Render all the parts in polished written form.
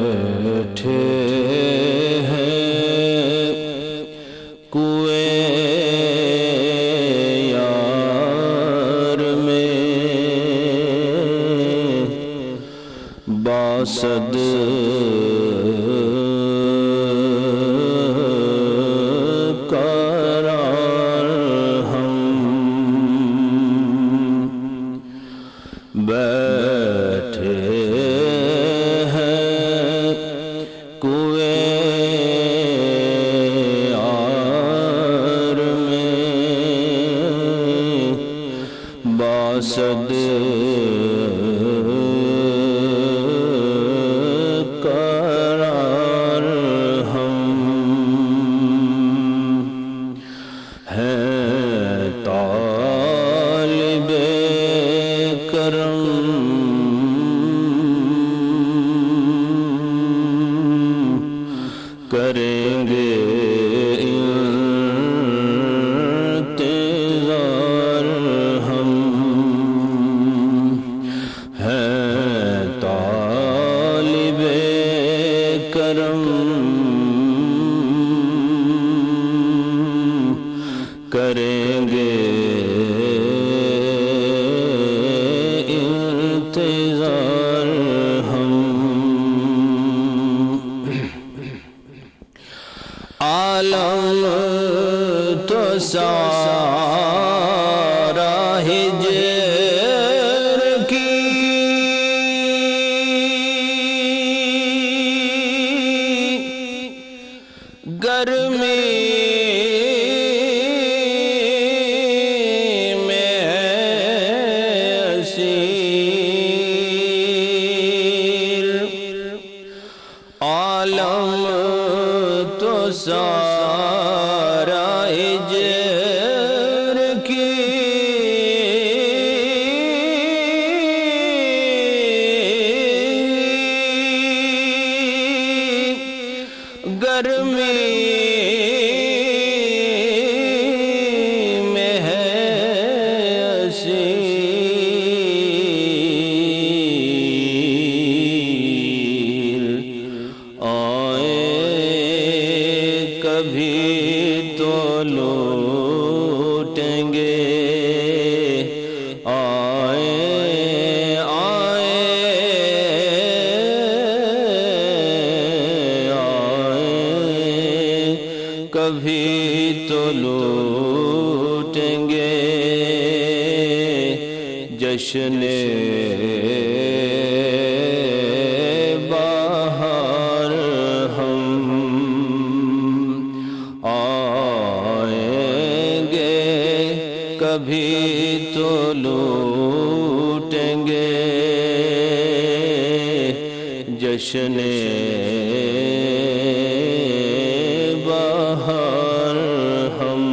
بیٹھے ہیں کوئے یار میں باسد قرار ہم بیٹھے ہیں کوئے یار میں باسد قرار ہم ہیں طالب کرم کریں گے انتظار ہم ہیں طالب کرم کریں گے انتظار ہم عالم تو سارا ہجر کی گرمی میں اسیر عالم تو سارا ہجر کی گرمی میں ہے اسیر آئیں کبھی تو لوٹیں گے آئیں کبھی تو لوٹیں گے جشن بہار ہم آئیں گے کبھی تو لوٹیں گے جشن بہار ہم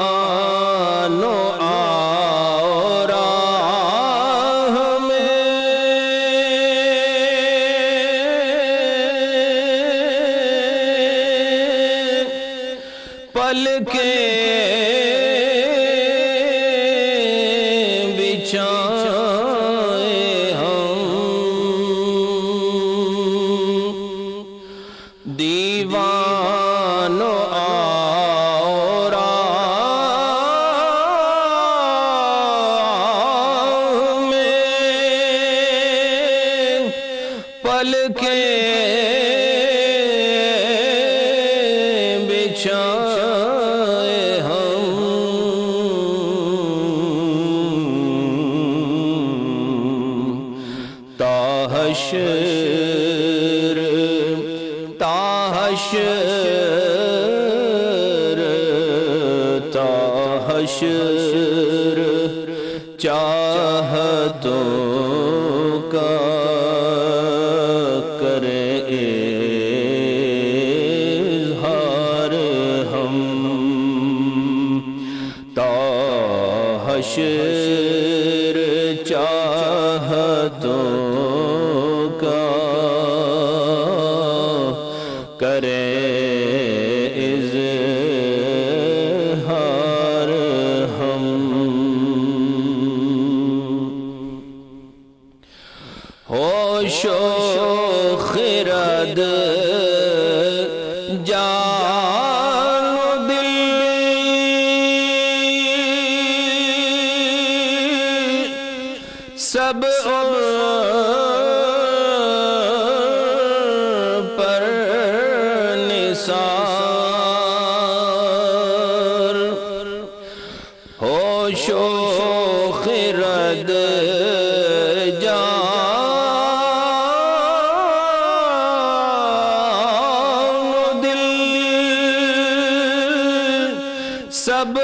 دیوانوں آؤ راہ میں پلکیں بچھائے ہم دیوانوں آؤ راہ میں پلکیں بچھائے ہم تاحشر تاحشر چاہتوں کا کرے اظہار ہم تاحشر چاہتوں کا کرے اظہار ہم سب پر نثار ہوش و خرد جان و دل سب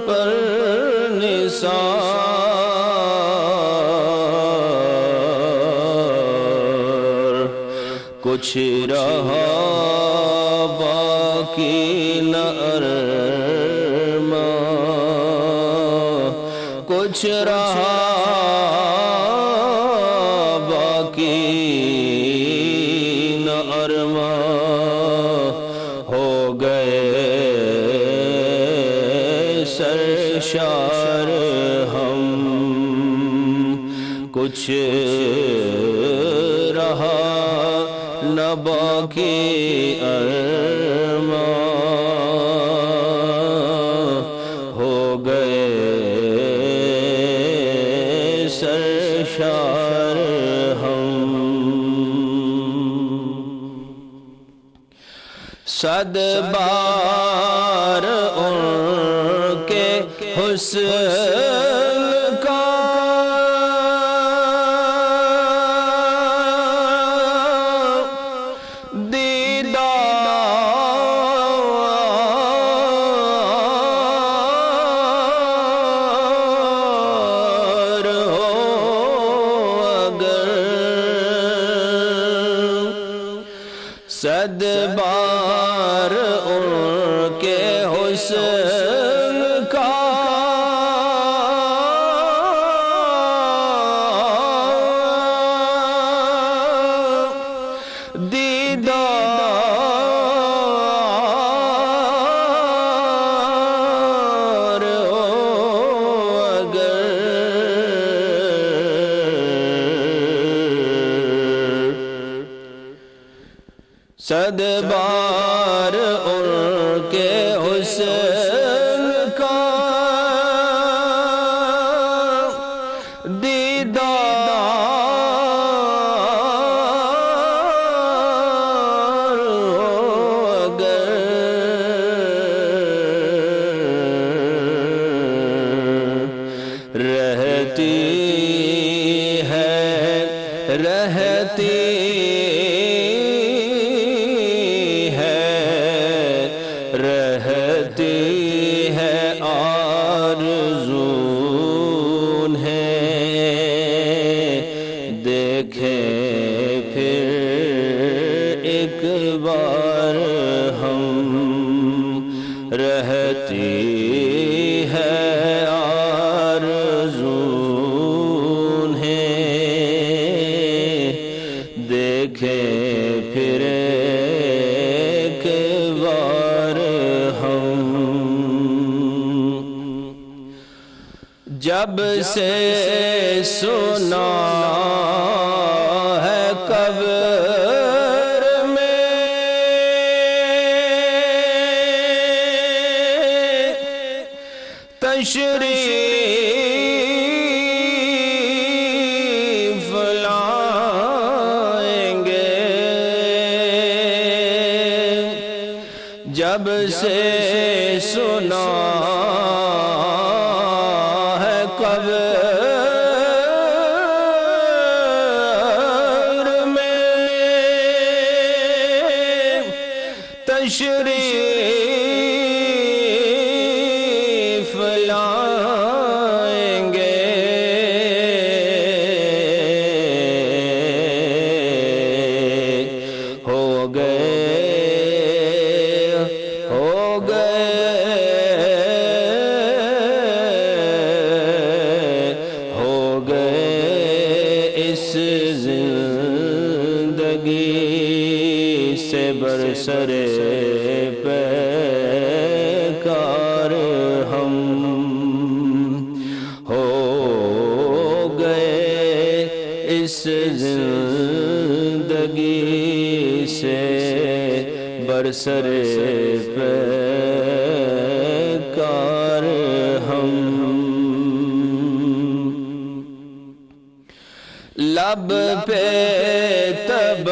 پر نثار کچھ رہا باقی نہ ارماں کچھ رہا باقی نہ ارماں ہو گئے سرشار ہم کچھ رہا نہ باقی ارماں ہو گئے سرشار ہم صد بار ان کے حسن کا دیدار ہو اگر صد بار ان کے حسن کا دیدار ہو اگر صد بار ان کے حسن کا دیدار ہو اگر رہتی ہے آرزو ہے دیکھیں پھر ایک بار ہم رہتی ہے آرزو ہے دیکھیں پھر ایک بار ہم جب سے سنا ہے قبر میں تشریف لائیں گے جب سے سنا قبر میں تشریف لائیں گے ہو گئے زندگی سے برسر پیکار ہم ہو گئے اس زندگی سے برسر پیکار ہم لب پہ تبسم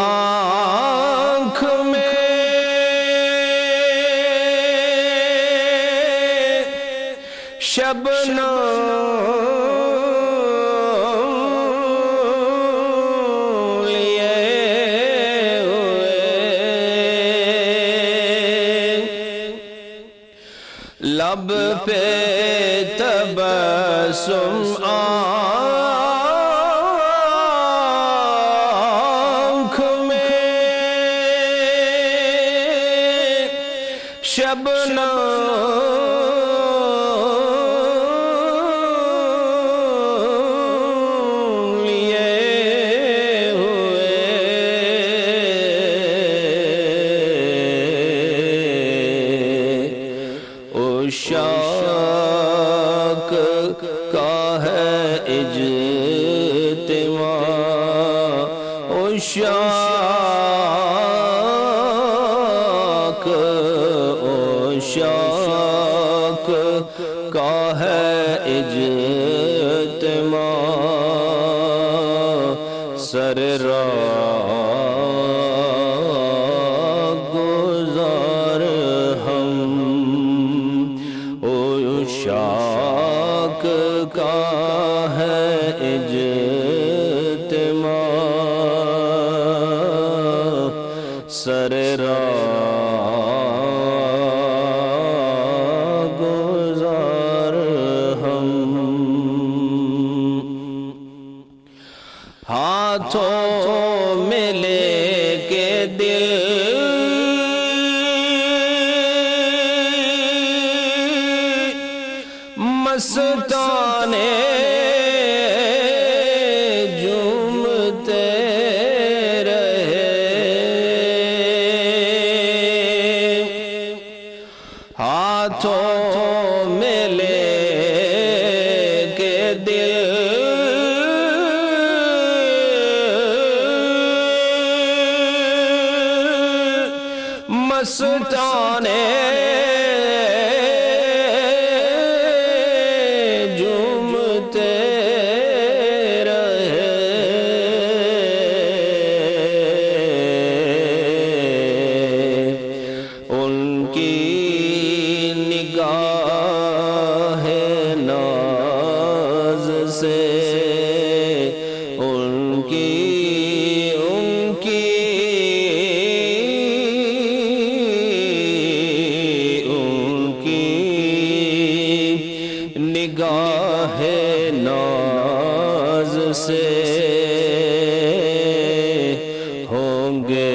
آنکھ میں شبنم لیے ہوئے لب پہ تبسم آنکھ میں شبنم لیے ہوئے عشاق کا ہے اجتماع عشاق کا ہے اجتماع سر راہ گزار ہم عشاق کا ہے اجتماع سر راہ گزار ہم ہاتھوں میں لے کے دل مستانے جھومتے رہے ہاتھوں میں لے کے دل مستانے جھومتے رہے ان کی نگاہ ناز سے ان کی نگاہ ناز سے ہوں گے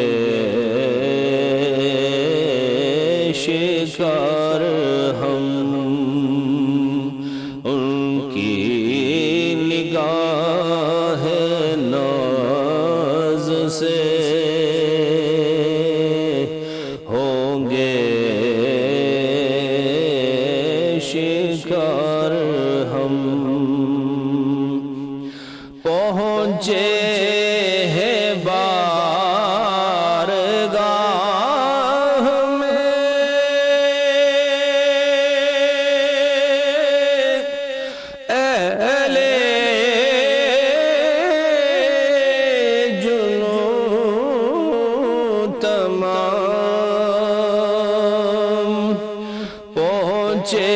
شکار ہم ان کی نگاہ ناز سے ہوں گے شکار ہم پہنچے ہیں بارگاہ میں اہل جنوں تمام پہنچے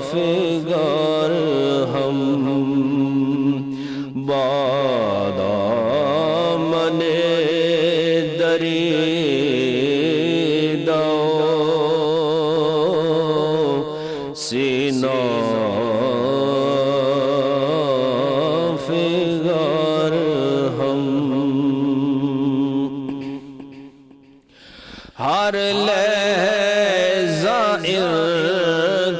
فگار ہم بادامن دریدہ ارحم ہر لحظہ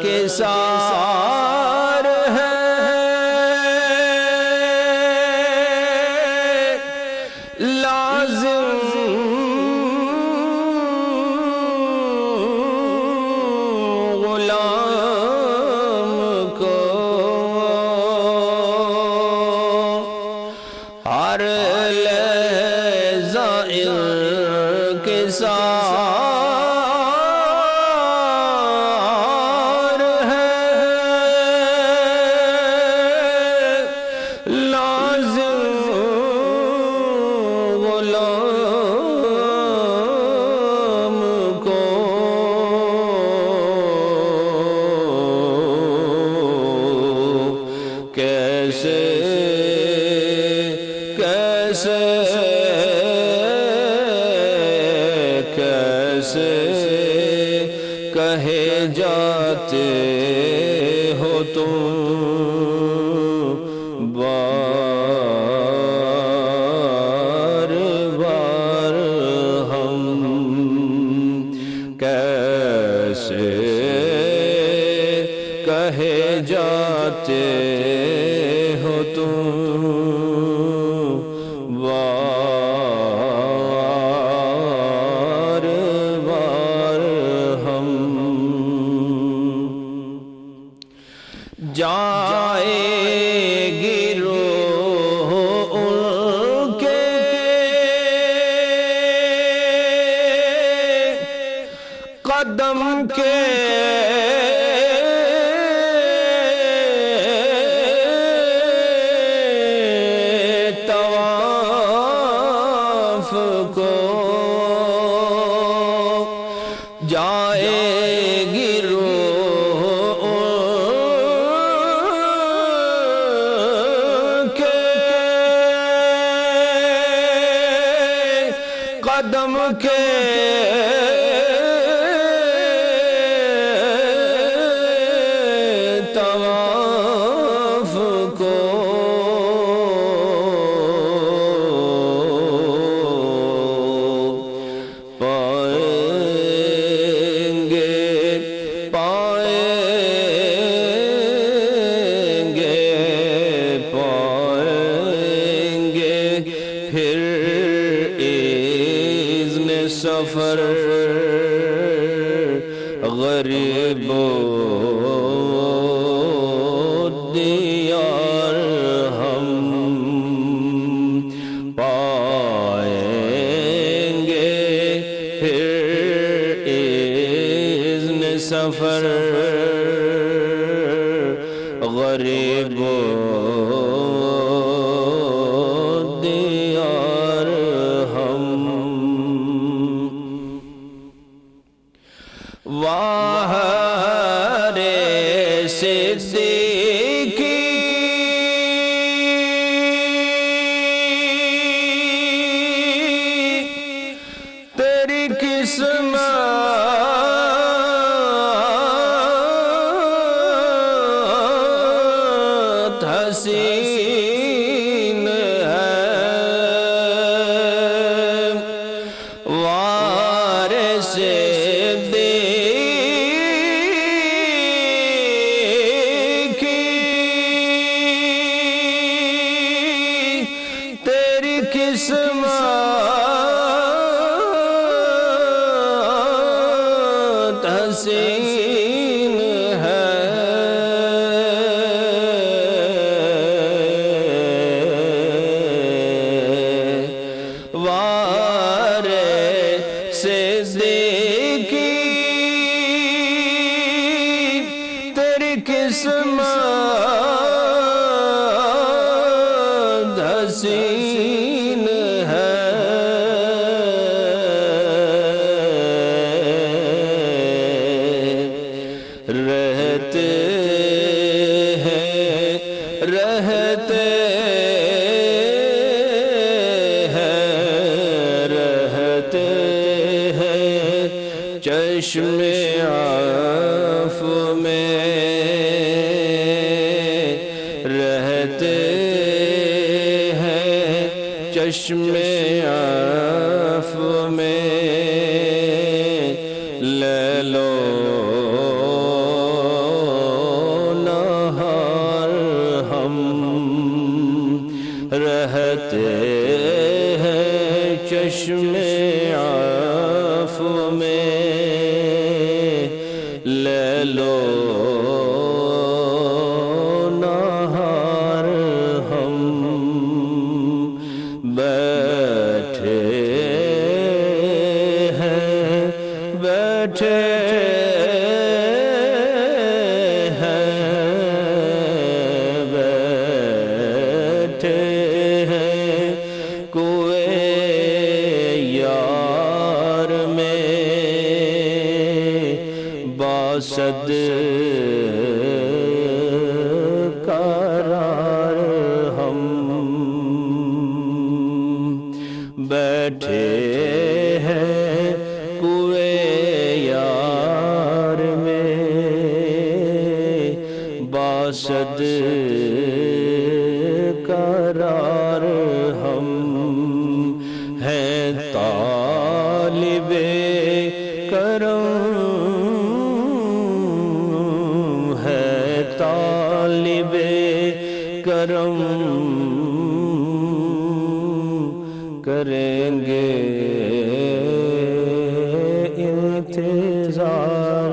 کے سار ہے لازم غلام کو ہر لحظہ کے سار ہے لازم غلام کو کیسے کیسے کیسے کہے جاتے ہو تم بار بار ہم کیسے کہے جاتے ہو تم بار بار ہم جائے گی روح ان کے قدم کے طواف کو جائے گی روح ان کے قدم کے طواف کو پائیں گے پائیں گے پائیں گے پھر اذن سفر غریب دیار ہم پائیں گے پھر اذن سفر غریب دیار ہم واہ رے صدیقی تیری قسمت حسین ہے وارث تیری قسمت حسین ہے وارث صدیقی تیری قسمت حسین ہے رہتے ہیں رہتے ہیں رہتے ہیں چشم عفو میں رہتے چشم عفو میں لیل و نہار ہم رہتے ہیں چشم عفو میں لیل و نہار ہم بیٹھے ہیں بیٹھے کوئے یار میں باسد قرار ہم بیٹھے ہیں کوئے یار میں باسد قرار ہم ہیں طالب کرم ہے طالب کرم کریں گے انتظار